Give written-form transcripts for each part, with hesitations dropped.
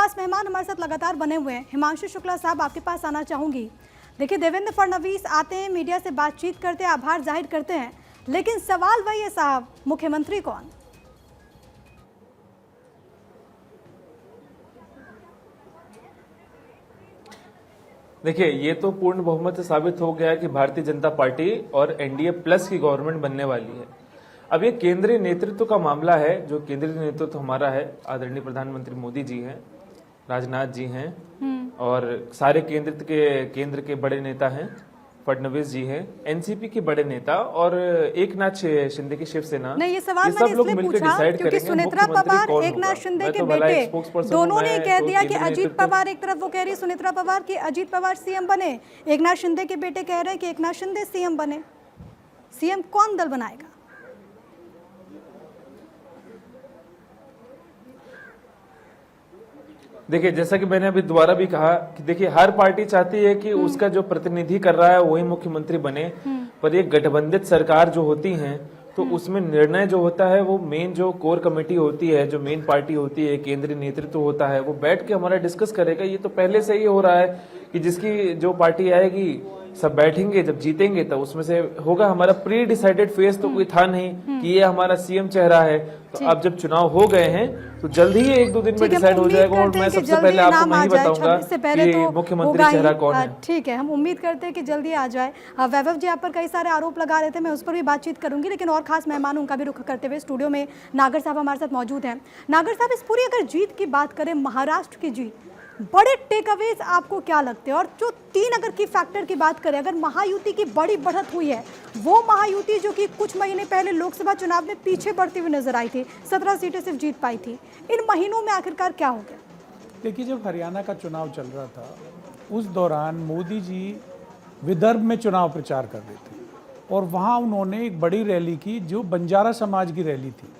खास मेहमान हमारे साथ लगातार बने हुए हैं। हिमांशु शुक्ला साहब, आपके पास आना चाहूंगी। देखिए, देवेंद्र फडणवीस आते हैं, मीडिया से बातचीत करते हैं, आभार जाहिर करते हैं, लेकिन सवाल वही है साहब, मुख्यमंत्री कौन? देखिए, ये तो पूर्ण बहुमत से साबित हो गया कि भारतीय जनता पार्टी और एनडीए प्लस की गवर्नमेंट बनने वाली है। अब ये केंद्रीय नेतृत्व का मामला है। जो केंद्रीय नेतृत्व हमारा है, आदरणीय प्रधानमंत्री मोदी जी हैं, राजनाथ जी हैं और सारे केंद्र के बड़े नेता हैं, फडणवीस जी हैं, एनसीपी के बड़े नेता और एकनाथ शिंदे की शिवसेना। नहीं, ये सवाल मैंने इसलिए पूछा क्योंकि सुनेत्रा पवार, एकनाथ शिंदे के बेटे, दोनों ने कह दिया कि अजीत पवार, एक तरफ वो कह रही है सुनेत्रा पवार कि अजीत पवार सीएम बने, एकनाथ शिंदे के बेटे कह रहे हैं कि एकनाथ शिंदे सीएम बने। सीएम कौन दल बनाएगा? देखिए, जैसा कि मैंने अभी दोबारा भी कहा कि देखिए, हर पार्टी चाहती है कि उसका जो प्रतिनिधि कर रहा है वही मुख्यमंत्री बने, पर ये गठबंधित सरकार जो होती है तो उसमें निर्णय जो होता है वो मेन जो कोर कमेटी होती है, जो मेन पार्टी होती है, केंद्रीय नेतृत्व होता है, वो बैठ के हमारा डिस्कस करेगा। ये तो पहले से ही हो रहा है कि जिसकी जो पार्टी आएगी सब बैठेंगे, जब जीतेंगे तब उसमें से होगा। हमारा प्री डिसाइडेड फेस तो कोई था नहीं कि ये हमारा सीएम चेहरा है। तो अब जब चुनाव हो गए हैं तो जल्द ही 1-2 दिन में डिसाइड हो जाएगा और मैं सबसे पहले आपको नहीं बताऊंगा कि मुख्यमंत्री चेहरा कौन है। ठीक है, हम उम्मीद करते हैं कि जल्दी आ जाए। वैभव जी आप पर कई सारे आरोप लगा रहे थे, मैं उस पर भी बातचीत करूंगी, लेकिन और खास मेहमान उनका भी रुख करते हुए स्टूडियो में नागर साहब हमारे साथ मौजूद हैं। नागर साहब, इस पूरी अगर जीत की बात करें, महाराष्ट्र की जीत, बड़े टेक अवेज आपको क्या लगते हैं? और जो 3 अगर की फैक्टर की बात करें, अगर महायुति की बड़ी बढ़त हुई है, वो महायुति जो कि कुछ महीने पहले लोकसभा चुनाव में पीछे बढ़ती हुई नजर आई थी, 17 सीटें सिर्फ जीत पाई थी, इन महीनों में आखिरकार क्या हो गया? देखिए, जब हरियाणा का चुनाव चल रहा था उस दौरान मोदी जी विदर्भ में चुनाव प्रचार कर रहे थे और वहाँ उन्होंने एक बड़ी रैली की जो बंजारा समाज की रैली थी।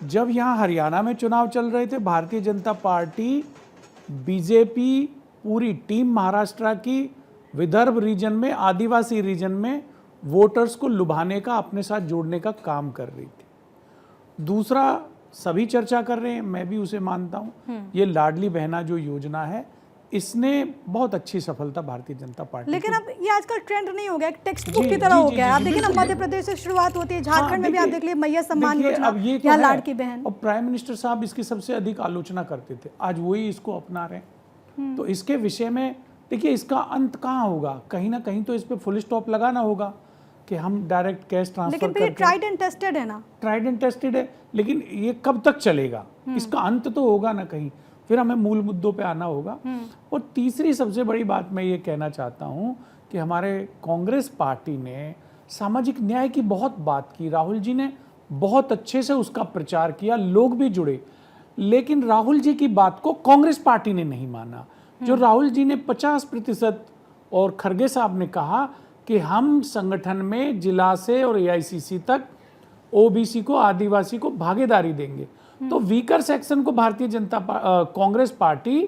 जब यहाँ हरियाणा में चुनाव चल रहे थे, भारतीय जनता पार्टी, बीजेपी, पूरी टीम महाराष्ट्र की विदर्भ रीजन में, आदिवासी रीजन में वोटर्स को लुभाने का, अपने साथ जोड़ने का काम कर रही थी। दूसरा, सभी चर्चा कर रहे हैं, मैं भी उसे मानता हूं, ये लाडली बहना जो योजना है, इसने बहुत अच्छी सफलता भारतीय जनता पार्टी। लेकिन अब ये आजकल ट्रेंड नहीं हो गया, एक टेक्स्ट बुक की तरह हो गया है। आप देखिए ना, मध्य प्रदेश से शुरुआत होती है, झारखंड में भी आप देख लीजिए मैया सम्मान योजना, या लाडकी बहन। और प्राइम मिनिस्टर साहब इसकी सबसे अधिक आलोचना करते थे, आज वही इसको अपना रहे हैं। तो इसके विषय में देखिए, इसका अंत कहाँ होगा? कहीं ना कहीं तो इस पे फुल स्टॉप लगाना होगा कि हम डायरेक्ट कैश ट्रांसफर करके। लेकिन ट्राइड एंड टेस्टेड है ना? ट्राइड एंड टेस्टेड है, लेकिन ये कब तक चलेगा? इसका अंत तो होगा ना कहीं, फिर हमें मूल मुद्दों पे आना होगा। और तीसरी सबसे बड़ी बात मैं ये कहना चाहता हूँ कि हमारे कांग्रेस पार्टी ने सामाजिक न्याय की बहुत बात की, राहुल जी ने बहुत अच्छे से उसका प्रचार किया, लोग भी जुड़े, लेकिन राहुल जी की बात को कांग्रेस पार्टी ने नहीं माना। जो राहुल जी ने 50% और खरगे साहब ने कहा कि हम संगठन में जिला से और एआईसीसी तक ओबीसी को, आदिवासी को भागीदारी देंगे, तो वीकर सेक्शन को भारतीय जनता कांग्रेस पार्टी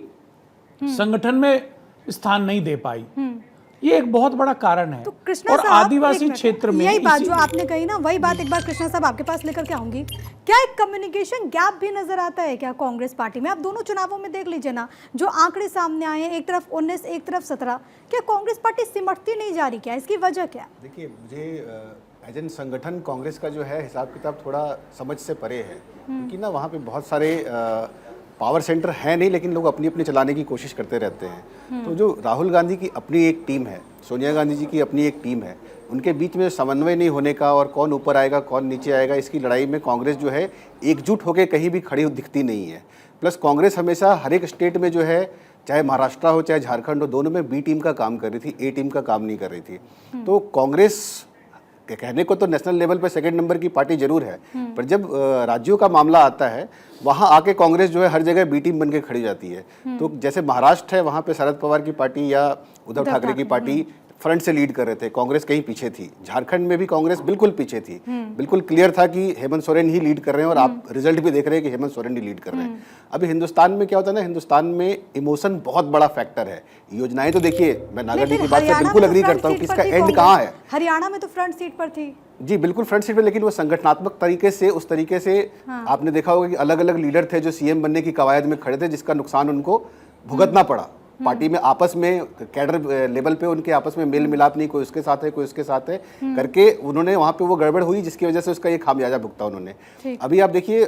संगठन में स्थान नहीं दे पाई। ये एक बहुत बड़ा कारण है। तो और आदिवासी क्षेत्र में यही बात जो आपने कही ना, वही बात एक बार कृष्णा साहब आपके पास लेकर के आऊंगी। क्या एक कम्युनिकेशन गैप भी नजर आता है क्या कांग्रेस पार्टी में? आप दोनों चुनावों में देख लीजिए ना, जो आंकड़े सामने आए हैं, एक तरफ 19, एक तरफ 17, क्या कांग्रेस पार्टी सिमटती नहीं जा रही? क्या इसकी वजह क्या? देखिए, मुझे एज एन संगठन कांग्रेस का जो है हिसाब किताब थोड़ा समझ से परे है, क्योंकि ना वहाँ पे बहुत सारे पावर सेंटर है नहीं, लेकिन लोग अपनी अपनी चलाने की कोशिश करते रहते हैं। तो जो राहुल गांधी की अपनी एक टीम है, सोनिया गांधी जी की अपनी एक टीम है, उनके बीच में समन्वय नहीं होने का और कौन ऊपर आएगा कौन नीचे आएगा, इसकी लड़ाई में कांग्रेस जो है एकजुट होकर कहीं भी खड़ी दिखती नहीं है। प्लस कांग्रेस हमेशा हर एक स्टेट में जो है, चाहे महाराष्ट्र हो चाहे झारखंड हो, दोनों में बी टीम का काम कर रही थी, ए टीम का काम नहीं कर रही थी। तो कांग्रेस कहने को तो नेशनल लेवल पे सेकंड नंबर की पार्टी जरूर है, पर जब राज्यों का मामला आता है वहाँ आके कांग्रेस जो है हर जगह बी टीम बन के खड़ी जाती है। तो जैसे महाराष्ट्र है, वहाँ पे शरद पवार की पार्टी या उद्धव ठाकरे की पार्टी फ्रंट से लीड कर रहे थे, कांग्रेस कहीं पीछे थी। झारखंड में भी कांग्रेस बिल्कुल पीछे थी, बिल्कुल क्लियर था कि हेमंत सोरेन ही लीड कर रहे हैं, और आप रिजल्ट भी देख रहे हैं कि हेमंत सोरेन ही लीड कर रहे हैं। अभी हिंदुस्तान में क्या होता है ना, हिंदुस्तान में इमोशन बहुत बड़ा फैक्टर है। योजनाएं तो देखिए, मैं नागर जी की बात से बिल्कुल अग्री करता हूँ कि इसका एंड कहाँ है। हरियाणा में तो फ्रंट सीट पर थी जी बिल्कुल फ्रंट सीट पे, लेकिन वो संगठनात्मक तरीके से, उस तरीके से आपने देखा होगा कि अलग अलग लीडर थे जो सीएम बनने की कवायद में खड़े थे, जिसका नुकसान उनको भुगतना पड़ा। पार्टी में आपस में कैडर लेवल पे उनके आपस में मेल मिलाप नहीं, कोई उसके साथ है कोई उसके साथ है करके उन्होंने वहाँ पे वो गड़बड़ हुई, जिसकी वजह से उसका ये खामियाजा भुगता उन्होंने। अभी आप देखिए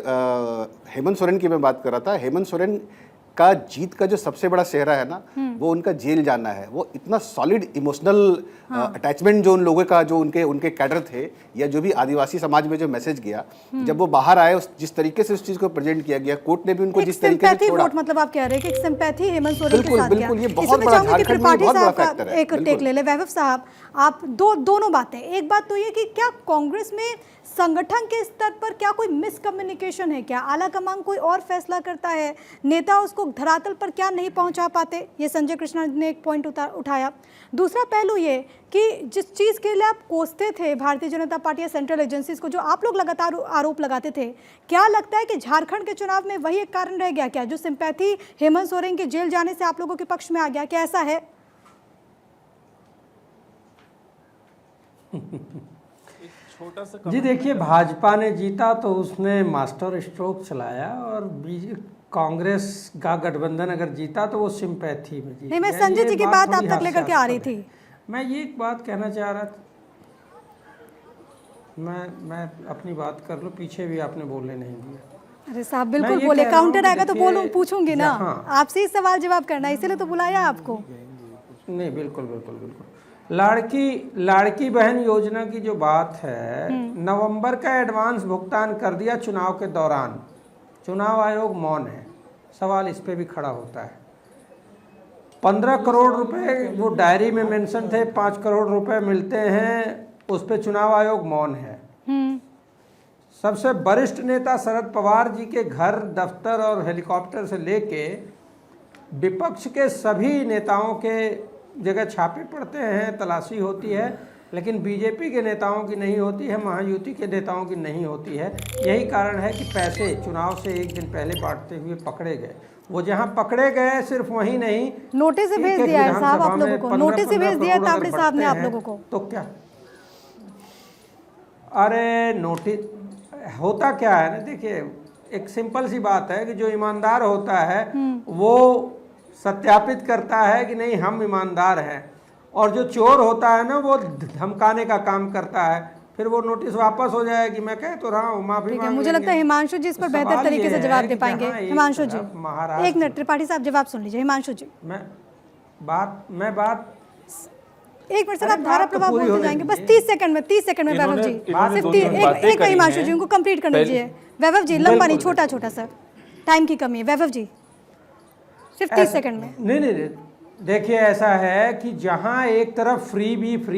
हेमंत सोरेन की मैं बात कर रहा था, हेमंत सोरेन का जीत का जो सबसे बड़ा सेहरा है ना, वो उनका जेल जाना है। वो इतना सॉलिड इमोशनल अटैचमेंट जो उन लोगों का, जो उनके कैडर थे या जो भी आदिवासी समाज में जो मैसेज गया, जब वो बाहर आए, जिस तरीके से उस चीज को प्रेजेंट किया गया, कोर्ट ने भी उनको जिस तरीके से छोड़ा, वोट, मतलब आप कह रहे हैं कि एक सिंपैथी हेमंत सोरेन के साथ बिल्कुल, गया। ये बहुत बड़ा झारखंड में बहुत बड़ा फैक्टर है। एक टेक ले ले वैभव साहब, आप दोनों बातें। एक बात तो ये कि क्या कांग्रेस में संगठन के स्तर पर क्या कोई मिसकम्युनिकेशन है, क्या आला कमान कोई और फैसला करता है, नेता उसको धरातल पर क्या नहीं पहुंचा पाते, ये संजय कृष्णा ने एक पॉइंट उठाया। दूसरा पहलू ये कि जिस चीज़ के लिए आप कोसते थे भारतीय जनता पार्टी या सेंट्रल एजेंसीज को, जो आप लोग लगातार आरोप लगाते थे, क्या लगता है कि झारखंड के चुनाव में वही एक कारण रह गया क्या, जो सिंपैथी हेमंत सोरेन के जेल जाने से आप लोगों के पक्ष में आ गया, क्या ऐसा है? जी देखिए, भाजपा ने जीता तो उसने मास्टर स्ट्रोक चलाया, और कांग्रेस का गठबंधन अगर जीता तो वो सिंपैथी में जीता। नहीं, मैं संजय जी की बात आप तक लेकर के आ रही थी। मैं ये एक बात कहना चाह रहा था, मैं अपनी बात कर लूँ, पीछे भी आपने बोलने नहीं दिया। अरे साहब बिल्कुल बोले, काउंटर आएगा तो बोलूं, पूछूंगी ना, आपसे ही सवाल जवाब करना है, इसीलिए तो बुलाया आपको। नहीं, बिल्कुल बिल्कुल बिल्कुल। लाड़की बहन योजना की जो बात है, नवंबर का एडवांस भुगतान कर दिया चुनाव के दौरान, चुनाव आयोग मौन है, सवाल इस पे भी खड़ा होता है। 15 करोड़ रुपए वो डायरी में मेंशन थे, 5 करोड़ रुपए मिलते हैं, उस पे चुनाव आयोग मौन है। सबसे वरिष्ठ नेता शरद पवार जी के घर, दफ्तर और हेलीकॉप्टर से लेके विपक्ष के सभी नेताओं के जगह छापे पड़ते हैं, तलाशी होती है, लेकिन बीजेपी के नेताओं की नहीं होती है, महायुति के नेताओं की नहीं होती है। यही कारण है कि पैसे चुनाव से एक दिन पहले बांटते हुए पकड़े गए। वो जहां पकड़े गए सिर्फ वहीं नहीं, नोटिस भेज दिया है साहब आप लोगों को, नोटिस भेज दिया है ताबड़ी साहब ने आप लोगों को। तो क्या, अरे नोटिस होता क्या है ना, देखिए एक सिंपल सी बात है कि जो ईमानदार होता है वो सत्यापित करता है कि नहीं हम ईमानदार हैं, और जो चोर होता है ना वो धमकाने का काम करता है, फिर वो नोटिस वापस हो जाए कि मैं कह तो रहा हूँ, माफी मांग लेंगे। मुझे लगता है हिमांशु जी इस पर बेहतर तरीके से जवाब दे पाएंगे। हिमांशु जी एक मिनट, त्रिपाठी साहब जवाब सुन लीजिए। हिमांशु जी मैं बात एक मिनट सर, आप धारा प्रभाव बोलते जाएंगे, बस 30 सेकंड में वैभव जी, सिर्फ एक हिमांशु जी उनको कंप्लीट कर लीजिए। वैभव जी लंबा नहीं, छोटा छोटा सर, टाइम की कमी है। वैभव जी सिर्फ 30 सेकंड में। नहीं, देखिए ऐसा है कि जहां एक तरफ फ्री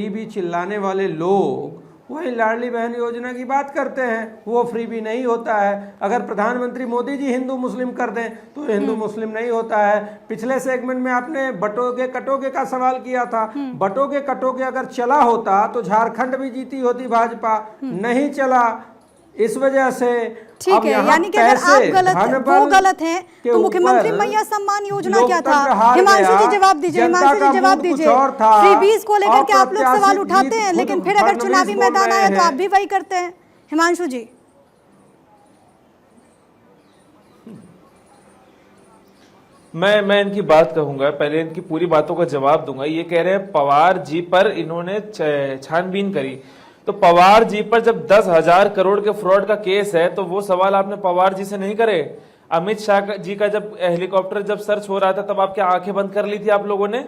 भी चिल्लाने वाले लोग वही लाडली बहन योजना की बात करते हैं, वो फ्री भी नहीं होता है। अगर प्रधानमंत्री मोदी जी हिंदू मुस्लिम कर दें तो हिंदू मुस्लिम नहीं होता है। पिछले सेगमेंट में आपने बटोगे कटोगे का सवाल किया था, बटोगे कटोगे अगर चला होता तो झारखंड भी जीती होती भाजपा, नहीं चला, इस वजह से ठीक है। यानी कि अगर आप गलत हैं तो मुख्यमंत्री मैया सम्मान योजना क्या था? हिमांशु जी जवाब दीजिए, हिमांशु जी जवाब दीजिए। फ्रीबीज को लेकर के आप लोग सवाल उठाते हैं, लेकिन फिर अगर चुनावी मैदान आया तो आप भी वही करते हैं। हिमांशु जी मैं इनकी बात कहूंगा, पहले इनकी पूरी बातों का जवाब दूंगा। ये कह रहे हैं पवार जी पर इन्होंने छानबीन करी, तो पवार जी पर जब 10,000 करोड़ के फ्रॉड का केस है तो वो सवाल आपने पवार जी से नहीं करे। अमित शाह जी का जब हेलीकॉप्टर जब सर्च हो रहा था तब आप क्या आंखें बंद कर ली थी आप लोगों ने?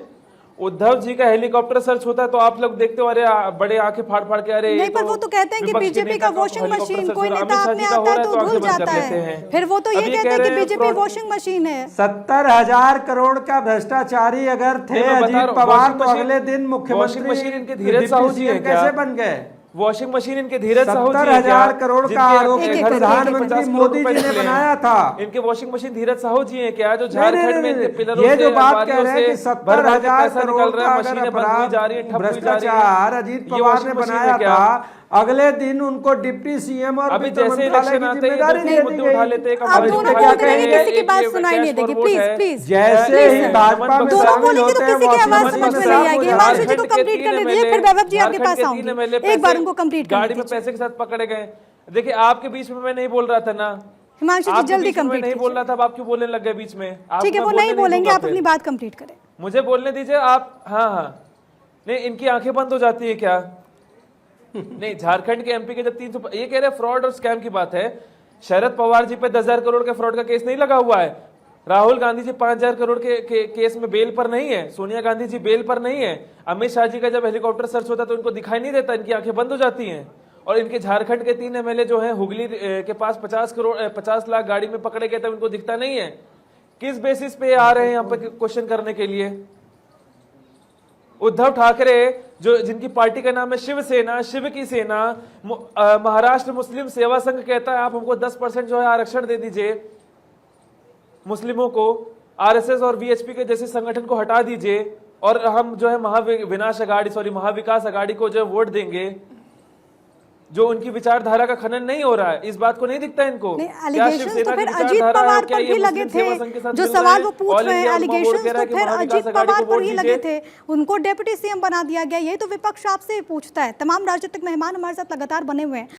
उद्धव जी का हेलीकॉप्टर सर्च होता है तो आप लोग देखते हो, अरे बड़े आंखें फाड़ फाड़ के, अरे नहीं, पर वो तो कहते हैं कि बीजेपी का वॉशिंग मशीन, कोई नेता आपने आता है तो धुल जाता है, फिर वो तो ये कहते हैं कि बीजेपी वॉशिंग मशीन है। 70,000 करोड़ का भ्रष्टाचारी अगर थे अजीत पवार तो अगले दिन मुख्यमंत्री मशीन इनके धीरज साहू जी कैसे बन गए? वॉशिंग मशीन इनके धीरज साहू जी 70,000 करोड़ का आरोप प्रधानमंत्री मोदी जी ने बनाया था। इनके वॉशिंग मशीन धीरज साहू जी हैं क्या, जो झारखंड में पिलरों ये जो बात कह रहे हैं कि 70,000 करोड़ का अगर अपराध भ्रष्टाचार अजीत पवार ने बनाया था, अगले दिन उनको डिप्टी सीएम और अभी जैसे इलेक्शन आते हैं मुद्दे उठा लेते हैं। आप दोनों बोलते रहेंगे, किसी की बात सुनाई नहीं देगी, प्लीज प्लीज। जैसे ही भाजपा में दोनों बोलेंगे तो किसी की आवाज समझ में नहीं आएगी। हिमांशु जी को कंप्लीट करने दीजिए, फिर वैभव जी आपके पास आऊंगी। एक बार को कंप्लीट करने गाड़ी में दीजिए। पैसे के साथ पकड़े गए। देखिए आपके बीच में मैं नहीं बोल रहा था ना, हिमांशु जी आपके जल्दी बीच में मैं कंप्लीट नहीं बोल रहा था, अब आप क्यों बोलने लग गए बीच में? आपको ठीक है, मैं वो बोलने नहीं बोलेंगे, दूंगा आप फिर। अपनी बात कंप्लीट करें। मुझे बोलने दीजिए आप। हाँ हाँ, नहीं इनकी आंखें बंद हो जाती है क्या? नहीं, झारखंड के एमपी के जब 300 ये कह रहे फ्रॉड और स्कैम की बात है। शरद पवार जी पे 10,000 करोड़ के फ्रॉड का केस नहीं लगा हुआ है। राहुल गांधी जी 5,000 करोड़ के केस में बेल पर नहीं है। सोनिया गांधी जी बेल पर नहीं है। अमित शाह जी का जब हेलीकॉप्टर सर्च होता है तो इनको दिखाई नहीं देता, इनकी आंखें बंद हो जाती हैं। और इनके झारखंड के 3 एमएलए जो हैं हुगली के पास 50 लाख गाड़ी में पकड़े गए, तब इनको दिखता नहीं है। किस बेसिस पे आ रहे हैं यहाँ पे क्वेश्चन करने के लिए? उद्धव ठाकरे जो जिनकी पार्टी का नाम है शिवसेना, शिव की सेना, महाराष्ट्र मुस्लिम सेवा संघ कहता है आप हमको 10% जो है आरक्षण दे दीजिए मुस्लिमों को, आरएसएस और वीएचपी के जैसे संगठन को हटा दीजिए और हम जो है महाविकास अघाड़ी को जो है वोट देंगे। जो उनकी विचारधारा का खनन नहीं हो रहा है, इस बात को नहीं दिखता इनको। नहीं, क्या एलिगेशंस शिवसेना तो की फिर अजीत विचारधारा है और पवार क्या पर ये भी लगे मुस्लिम सेवा थे। संघ के साथ जो मिल रहा सवाल है? वो पूछ ऑल रहे हैं इंडिया एलिगेशंस मोर्चा कह रहा तो है कि फिर महाविकास अजीत अघाड़ी को पवार पर वोट ही लगे दीजिए। थे, उनको डिप्टी सीएम बना दिया गया। यही तो विपक्ष आपसे पूछता है। तमाम राजनीतिक मेहमान हमारे साथ लगातार बने हुए हैं।